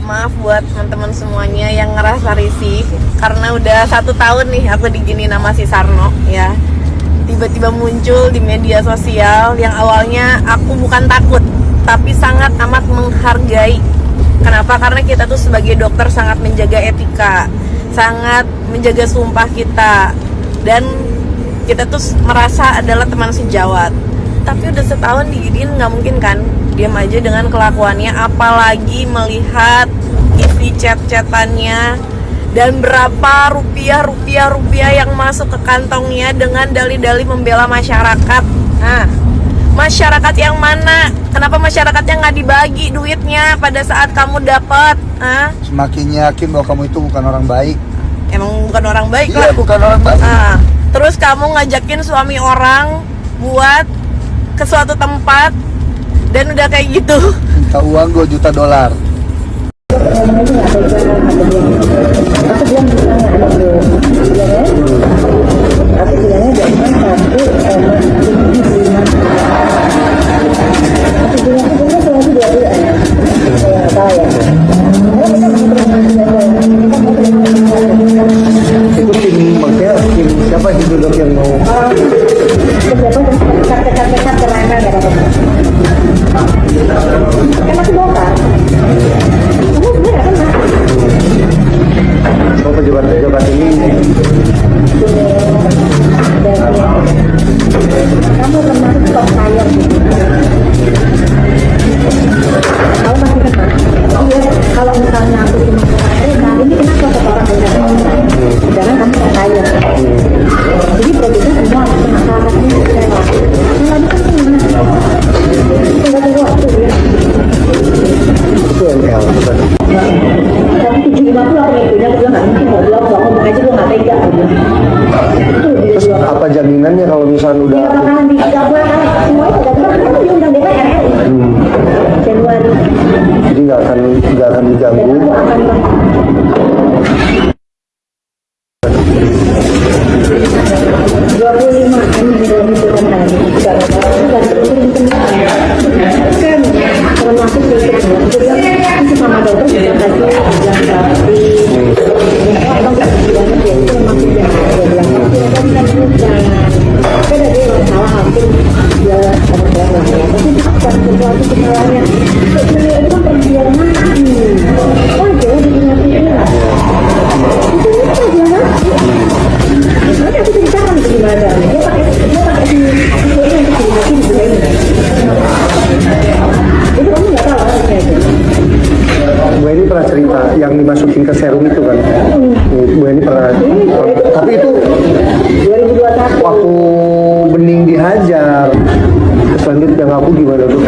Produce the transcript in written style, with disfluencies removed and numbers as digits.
Maaf buat teman-teman semuanya yang ngerasa risih karena udah 1 tahun nih aku digini nama si Sarno ya. Tiba-tiba muncul di media sosial yang awalnya aku bukan takut tapi sangat amat menghargai. Kenapa? Karena kita tuh sebagai dokter sangat menjaga etika, sangat menjaga sumpah kita, dan kita tuh merasa adalah teman sejawat. Tapi udah setahun diginiin, nggak mungkin kan diam aja dengan kelakuannya, apalagi melihat isi chat-chatannya dan berapa rupiah yang masuk ke kantongnya dengan dalih-dalih membela masyarakat. Nah, masyarakat yang mana? Kenapa masyarakatnya nggak dibagi duitnya pada saat kamu dapat? Semakin yakin bahwa kamu itu bukan orang baik. Emang bukan orang baik lah. Iya, bukan orang baik. Terus kamu ngajakin suami orang buat ke suatu tempat dan udah kayak gitu. Minta uang $2 juta. Itu tim, maksudnya tim siapa itu dok yang mau? Oh, pejabat ini. Kamu kemarin kok kaya gitu. Kamu masih kenal? Iya, kalau misalnya aku cuma kaya, ini kenapa seorang benar? Jangan kamu kok kaya. Jadi produknya semua masyarakatnya kecewa. Lalu kan gimana? Tinggal tunggu waktu ya. Itu ML bukan? Tapi 750 aku ikutin, aku bilang nggak mungkin mau bilang, kalau ngomong aja gue nggak tega. Terus apa jaminannya kalau misalnya udah? Iya, bakalan digabung semuanya sudah bilang kan diundang DPR RI Januari. Jadi nggak akan diganggu. Dan aku akan 25 ini dibutuhkan lagi. Kan termasuk sedikit ya. Itu bilang itu sama dokter juga kasih bilang tapi abang nggak bilangnya dia itu masih dia bilang tapi kan jangan beda dia yang salah hampir dia terus lah ya. Tapi bukan sesuatu kesalahannya. Sebenarnya itu kan perbiayaan mati. Wajar diingat itu lah. Itu dia kan. Sebenarnya aku ceritakan itu gimana. Dia pakai si untuk dihati di bulan ini. Itu kamu nggak tahu harusnya itu. Bu Eni pernah cerita yang dimasukin ke serum itu kan? Bu Eni pernah. Tapi itu 2021 waktu bening dihajar. Selanjutnya ngaku gimana tuh?